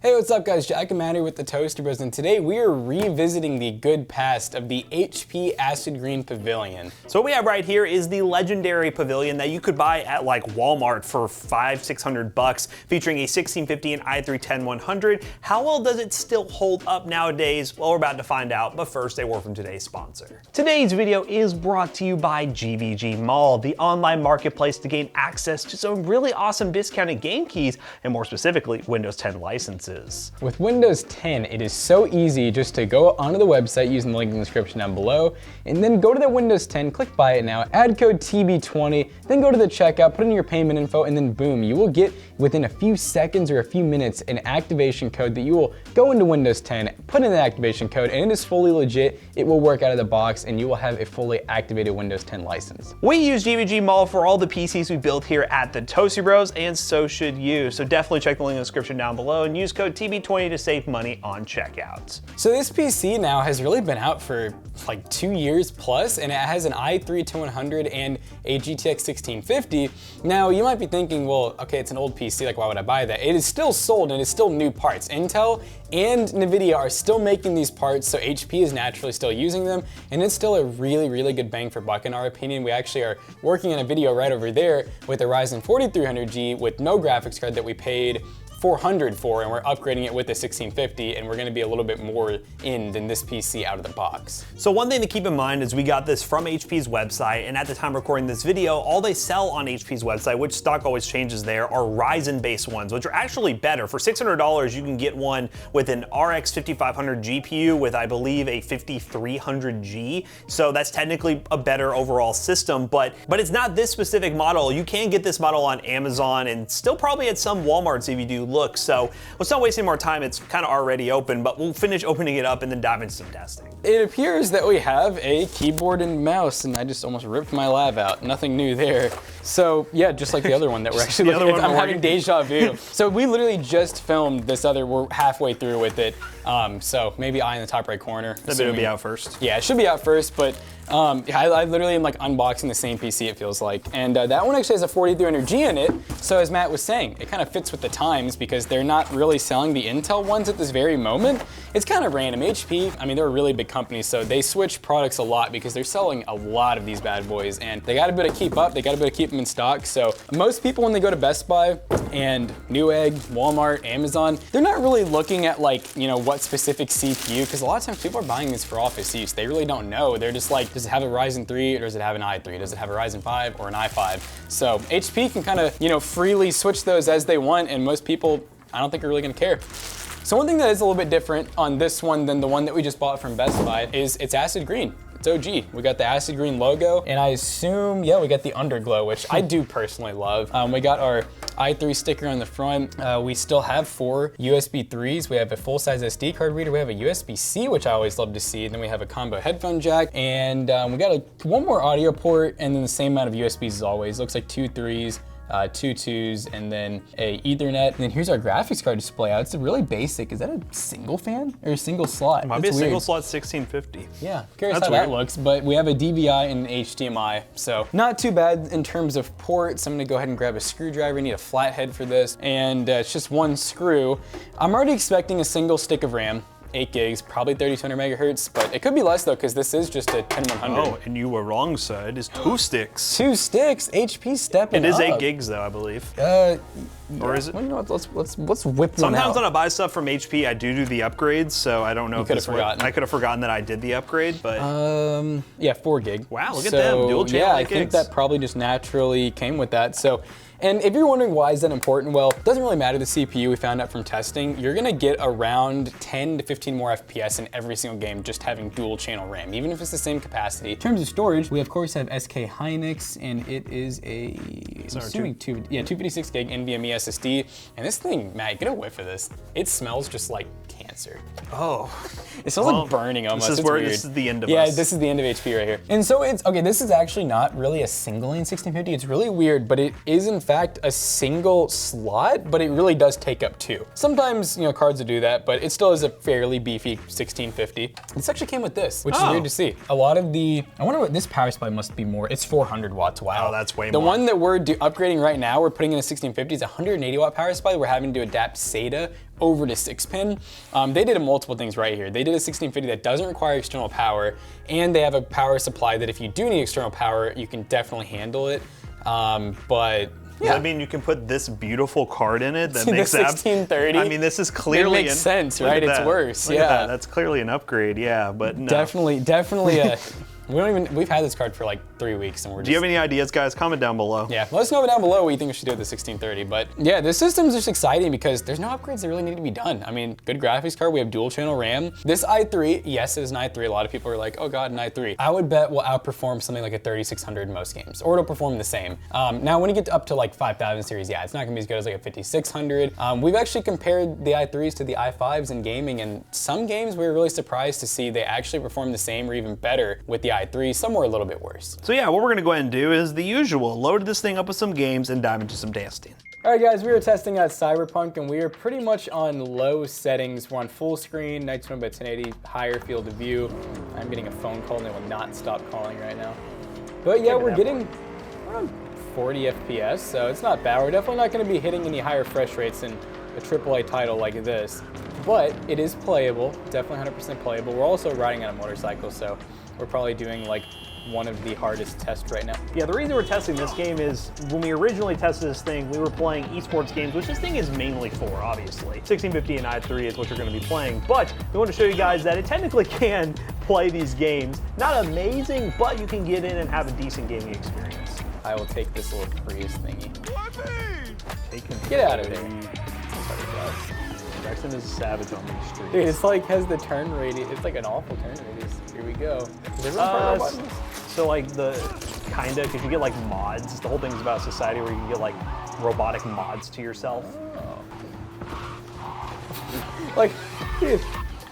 Hey, what's up guys? Jack and Matt here with the Toaster Bros, and today we are revisiting the good past of the HP Acid Green Pavilion. So what we have right here is the legendary Pavilion that you could buy at like Walmart for $500-600, featuring a 1650 and i3-10100. How well does it still hold up nowadays? Well, we're about to find out, but first a word from today's sponsor. Today's video is brought to you by GVG Mall, the online marketplace to gain access to some really awesome discounted game keys, and more specifically, Windows 10 licenses. With Windows 10, it is so easy just to go onto the website using the link in the description down below, and then go to the Windows 10, click buy it now, add code TB20, then go to the checkout, put in your payment info, and then boom, you will get within a few seconds or a few minutes an activation code that you will go into Windows 10, put in the activation code, and it is fully legit. It will work out of the box, and you will have a fully activated Windows 10 license. We use GVG Mall for all the PCs we built here at the Toaster Bros, and so should you. So definitely check the link in the description down below and use code TB20 to save money on checkouts. So this PC now has really been out for like 2 years plus, and it has an i3-100 and a GTX 1650. Now you might be thinking, well, okay, it's an old PC, like why would I buy that? It is still sold and it's still new parts. Intel and Nvidia are still making these parts, so HP is naturally still using them, and it's still a really good bang for buck in our opinion. We actually are working on a video right over there with a Ryzen 4300G with no graphics card that we paid $400 for, and we're upgrading it with the 1650, and we're gonna be a little bit more in than this PC out of the box. So one thing to keep in mind is we got this from HP's website, and at the time recording this video, all they sell on HP's website, which stock always changes there, are Ryzen-based ones, which are actually better. For $600, you can get one with an RX 5500 GPU with, I believe, a 5300G. So that's technically a better overall system, but it's not this specific model. You can get this model on Amazon and still probably at some Walmarts if you do look. So let's not waste any more time. It's kind of already open, but we'll finish opening it up and then dive into some testing. It appears that we have a keyboard and mouse, and I just almost ripped my lav out. Nothing new there. So yeah, just like the other one that we're actually looking at. I'm having deja vu. So we literally just filmed this other, we're halfway through with it. So maybe I in the top right corner. That video will be out first. Yeah, it should be out first, but I literally am like unboxing the same PC, it feels like. And that one actually has a 4300G in it. So as Matt was saying, it kind of fits with the times because they're not really selling the Intel ones at this very moment. It's kind of random. HP, I mean, they're a really big company, so they switch products a lot because they're selling a lot of these bad boys, and they got to be able to keep up. They got to be able to keep them in stock. So most people, when they go to Best Buy and Newegg, Walmart, Amazon, they're not really looking at like, you know, what specific CPU, because a lot of times people are buying these for office use. They really don't know. They're just like, does it have a Ryzen 3 or does it have an i3? Does it have a Ryzen 5 or an i5? So HP can kind of, you know, freely switch those as they want, and most people, I don't think are really gonna care. So one thing that is a little bit different on this one than the one that we just bought from Best Buy is it's acid green. It's OG. We got the acid green logo, and I assume, yeah, we got the underglow, which I do personally love. We got our i3 sticker on the front. We still have 4 USB 3s. We have a full-size SD card reader. We have a USB-C, which I always love to see. Then we have a combo headphone jack, and we got one more audio port, and then the same amount of USBs as always. Looks like 2 3s. 2 2s, and then a Ethernet. And then here's our graphics card display out. It's really basic. Is that a single fan or a single slot? It might be a single slot 1650. Yeah, curious how that looks, but we have a DVI and an HDMI, so not too bad in terms of ports. I'm gonna go ahead and grab a screwdriver. Need a flathead for this, and it's just one screw. I'm already expecting a single stick of RAM. 8 gigs, probably 3200 megahertz, but it could be less though, because this is just a 10100. Oh, and you were wrong, sir. It is 2 sticks. 2 sticks. HP stepping up. It is 8 gigs though, I believe. Or is it? Well, you know what? Let's whip one out. Sometimes when I buy stuff from HP, I do the upgrades, so I don't know if this worked. I could have forgotten that I did the upgrade, but yeah, 4 gig. Wow, look at them, dual channel. Yeah, I think that probably just naturally came with that. So. And if you're wondering why is that important, well, it doesn't really matter the CPU. We found out from testing, you're gonna get around 10 to 15 more FPS in every single game just having dual channel RAM, even if it's the same capacity. In terms of storage, we of course have SK Hynix, and it is a, I'm assuming 256 gig NVMe SSD. And this thing, Matt, get a whiff of this. It smells just like cancer. Oh. It smells like burning almost. This is where this is the end of us. Yeah, this is the end of HP right here. And so it's, okay, this is actually not really a single lane 1650. It's really weird, but it is in fact a single slot, but it really does take up 2. Sometimes, you know, cards will do that, but it still is a fairly beefy 1650. This actually came with this, which is weird to see. A lot of the, I wonder what this power supply must be more. It's 400 watts. Wow. Oh, that's way more. The one that we're upgrading right now, we're putting in a 1650 is a 180 watt power supply. We're having to adapt SATA over to 6-pin. They did multiple things right here. They did a 1650 that doesn't require external power, and they have a power supply that if you do need external power, you can definitely handle it. But yeah. I mean, you can put this beautiful card in it that See, makes the 1630. I mean, this is clearly it makes sense, right? It's worse. Look at Yeah, that. That's clearly an upgrade. Yeah, but no. definitely. We've had this card for like 3 weeks, and we're just. Do you have any ideas, guys? Comment down below. Yeah, let us know down below what you think we should do with the 1630. But yeah, this system's just exciting because there's no upgrades that really need to be done. I mean, good graphics card. We have dual channel RAM. This i3, yes, it is an i3. A lot of people are like, oh god, an i3. I would bet will outperform something like a 3600 in most games, or it'll perform the same. Now, when you get up to like 5000 series, yeah, it's not gonna be as good as like a 5600. We've actually compared the i3s to the i5s in gaming, and some games we were really surprised to see they actually perform the same or even better with the i3. Some were a little bit worse. So yeah, what we're gonna go ahead and do is the usual. Load this thing up with some games and dive into some testing. All right, guys, we were testing out Cyberpunk, and we are pretty much on low settings. We're on full screen, 1920 by 1080, higher field of view. I'm getting a phone call, and they will not stop calling right now. But yeah, we're getting around 40 FPS, so it's not bad. We're definitely not going to be hitting any higher refresh rates than a AAA title like this. But it is playable, definitely 100% playable. We're also riding on a motorcycle, so we're probably doing like one of the hardest tests right now. Yeah, the reason we're testing this game is when we originally tested this thing, we were playing esports games, which this thing is mainly for, obviously. 1650 and i3 is what you're going to be playing, but we want to show you guys that it technically can play these games. Not amazing, but you can get in and have a decent gaming experience. I will take this little Prius thingy. Get out of there. Ryzen is savage on these streets. Dude, it's like has the turn radius. It's like an awful turn radius. Here we go. So like kinda, because you get like mods. The whole thing's about society where you can get like robotic mods to yourself. Oh. Like, dude,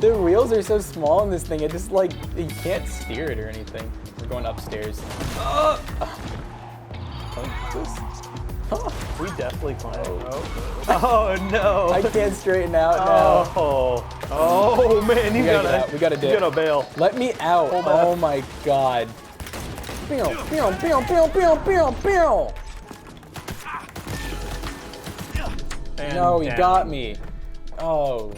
the wheels are so small in this thing. It just like you can't steer it or anything. We're going upstairs. We definitely climbed. Oh no! I can't straighten out now. Oh man, we gotta dip. You gotta bail. Let me out. Oh my god. No, he got me. Oh,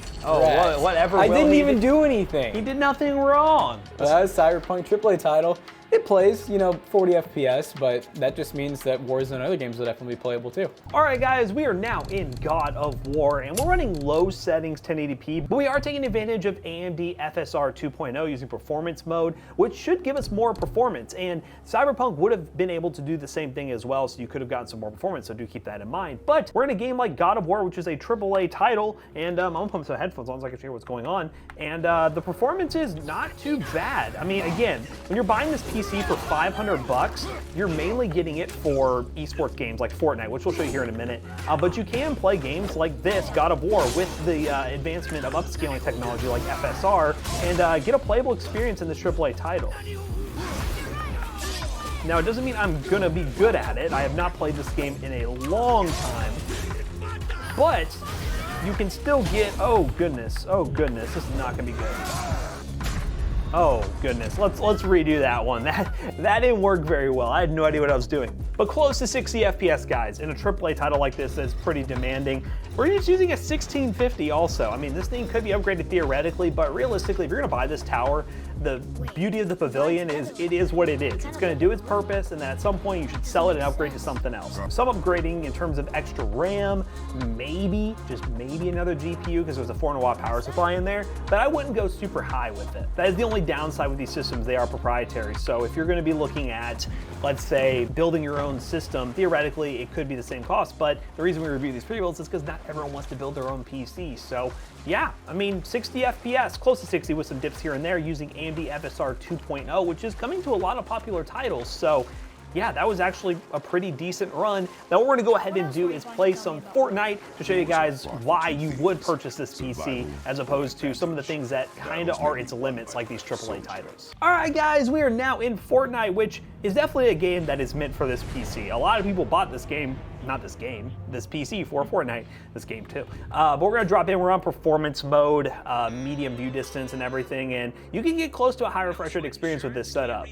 whatever. I didn't even do anything. He did nothing wrong. That was Cyberpunk AAA title. It plays, 40 FPS, but that just means that Warzone and other games will definitely be playable too. All right, guys, we are now in God of War, and we're running low settings 1080p, but we are taking advantage of AMD FSR 2.0 using performance mode, which should give us more performance, and Cyberpunk would have been able to do the same thing as well, so you could have gotten some more performance, so do keep that in mind. But we're in a game like God of War, which is a AAA title, and I'm gonna put some headphones on so I can hear what's going on, and the performance is not too bad. I mean, again, when you're buying this PC for $500, you're mainly getting it for esports games like Fortnite, which we'll show you here in a minute. But you can play games like this, God of War, with the advancement of upscaling technology like FSR, and get a playable experience in this AAA title. Now, it doesn't mean I'm gonna be good at it. I have not played this game in a long time, but you can still get, oh goodness, this is not gonna be good. Oh goodness, let's redo that one. That didn't work very well. I had no idea what I was doing. But close to 60 FPS, guys, in a AAA title like this that's pretty demanding. We're just using a 1650 also. I mean, this thing could be upgraded theoretically, but realistically, if you're gonna buy this tower, the beauty of the Pavilion is it is what it is. It's gonna do its purpose, and then at some point you should sell it and upgrade to something else. Some upgrading in terms of extra RAM, maybe, just maybe another GPU, because there's a 400-watt power supply in there, but I wouldn't go super high with it. That is the only downside with these systems. They are proprietary, so if you're gonna be looking at, let's say, building your own system, theoretically it could be the same cost, but the reason we review these pre-builds is because not everyone wants to build their own PC. So yeah, I mean, 60 FPS, close to 60 with some dips here and there using AMD FSR 2.0, which is coming to a lot of popular titles. So yeah, that was actually a pretty decent run. Now what we're gonna go ahead and do is play some Fortnite to show you guys why you would purchase this PC as opposed to some of the things that kinda are its limits, like these AAA titles. All right, guys, we are now in Fortnite, which is definitely a game that is meant for this PC. A lot of people bought this game, not this game, this PC for Fortnite, this game too. But we're gonna drop in, we're on performance mode, medium view distance and everything, and you can get close to a high refresh rate experience with this setup.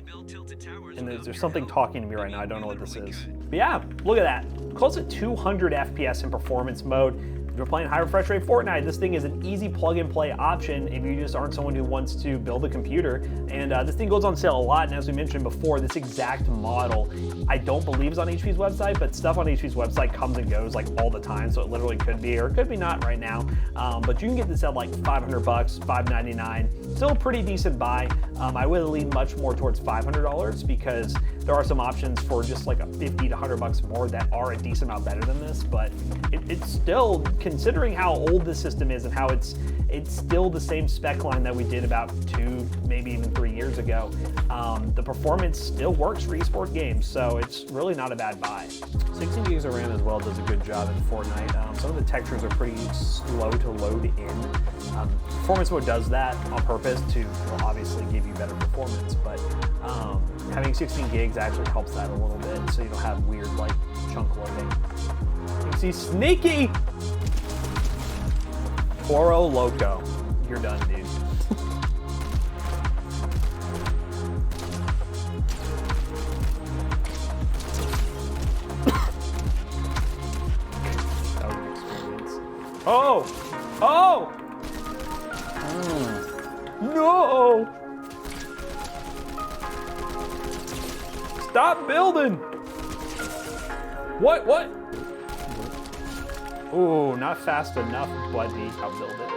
And there's something talking to me right now, I don't know what this is. But yeah, look at that. Close to 200 FPS in performance mode. you're playing high refresh rate Fortnite, this thing is an easy plug and play option if you just aren't someone who wants to build a computer. And this thing goes on sale a lot, and as we mentioned before, this exact model I don't believe is on HP's website, but stuff on HP's website comes and goes like all the time, so it literally could be, or it could be not right now. But you can get this at like $500, $599. Still a pretty decent buy. I would lean much more towards $500 because there are some options for just like a 50 to $100 more that are a decent amount better than this, but it's still, considering how old this system is and how it's still the same spec line that we did about 2, maybe even 3 years ago. The performance still works for esports games, so it's really not a bad buy. 16 gigs of RAM as well does a good job in Fortnite. Some of the textures are pretty slow to load in. Performance mode does that on purpose to obviously give you better performance, but having 16 gigs actually helps that a little bit, so you don't have weird like chunk loading. You can see Sneaky! Poro Loco. You're done, dude. That was an experience. Oh! Oh! No! Stop building! What? Ooh, not fast enough, buddy. I'll build it.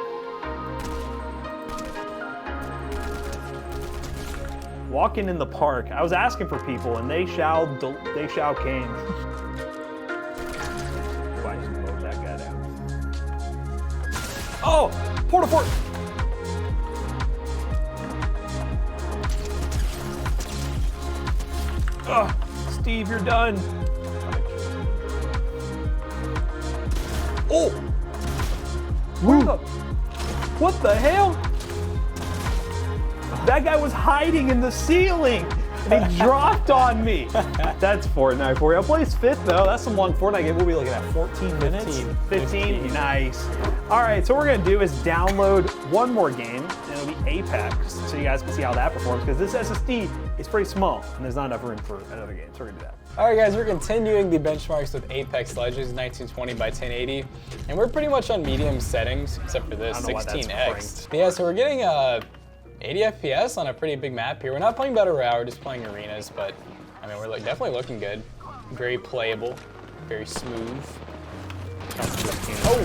Walking in the park. I was asking for people, and they shall came. Why just load that guy down? Oh, porta fort. Steve, you're done. Oh! What the hell? That guy was hiding in the ceiling and he dropped on me. That's Fortnite for you. I'll play 5th though. That's some long Fortnite game. We'll be looking at 14 minutes. 15? Nice. All right, so what we're gonna do is download one more game, and it'll be Apex, so you guys can see how that performs, because this SSD is pretty small and there's not enough room for another game, so we're gonna do that. All right, guys, we're continuing the benchmarks with Apex Legends 1920 by 1080, and we're pretty much on medium settings, except for this 16X. But yeah, so we're getting 80 FPS on a pretty big map here. We're not playing Battle Royale, we're just playing arenas, but I mean, we're definitely looking good. Very playable, very smooth. Oh,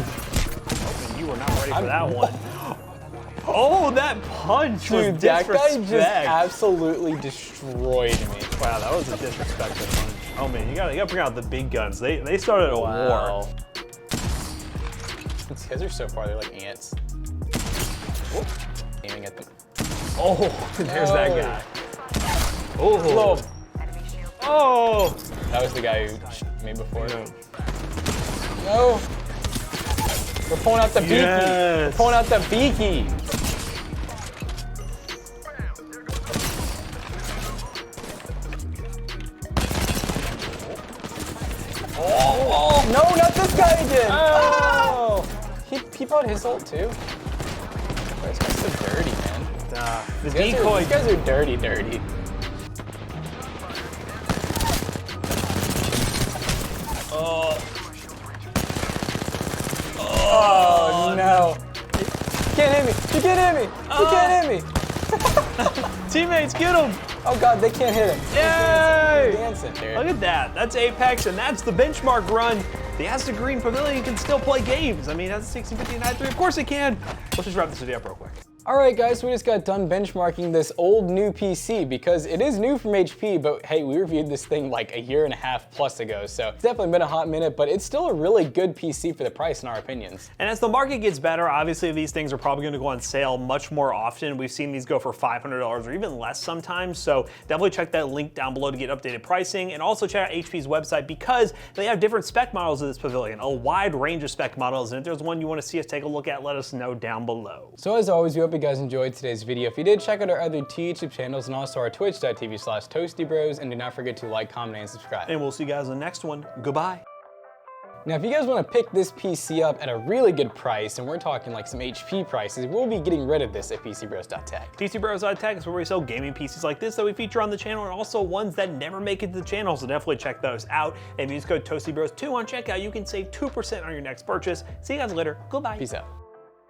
you were not ready for that one. Oh, that punch was disrespect. That guy just absolutely destroyed me. Wow, that was a disrespectful punch. Oh man, you gotta bring out the big guns. They started a war. These guys are so far, they're like ants. Oh. Aiming at them. Oh, there's that guy. Oh. Oh. That was the guy who shot me before. No. We're pulling out the beaky. We're pulling out the beaky. Oh, no, not this guy again. Oh. He brought his ult too. This guy's so dirty, man. The decoy. These guys are dirty. Oh no. You can't hit me. You can't hit me. You can't hit me. Teammates, get him. Oh god, they can't hit him. Yay! Dancing, dude. Look at that. That's Apex, and that's the benchmark run. The Green Pavilion can still play games. I mean, that's a 1650 of course it can. Let's just wrap this video up real quick. All right, guys, we just got done benchmarking this old new PC because it is new from HP, but hey, we reviewed this thing like a year and a half plus ago, so it's definitely been a hot minute, but it's still a really good PC for the price in our opinions. And as the market gets better, obviously these things are probably gonna go on sale much more often. We've seen these go for $500 or even less sometimes, so definitely check that link down below to get updated pricing, and also check out HP's website because they have different spec models of this Pavilion, a wide range of spec models, and if there's one you wanna see us take a look at, let us know down below. So as always, we hope you guys enjoyed today's video. If you did, check out our other two YouTube channels and also our twitch.tv/toastybros, and do not forget to like, comment, and subscribe. And we'll see you guys in the next one. Goodbye. Now, if you guys want to pick this PC up at a really good price, and we're talking like some HP prices, we'll be getting rid of this at PCBros.tech. PCBros.tech is where we sell gaming PCs like this that we feature on the channel, and also ones that never make it to the channel, so definitely check those out. And if you use code ToastyBros2 on checkout, you can save 2% on your next purchase. See you guys later. Goodbye. Peace out.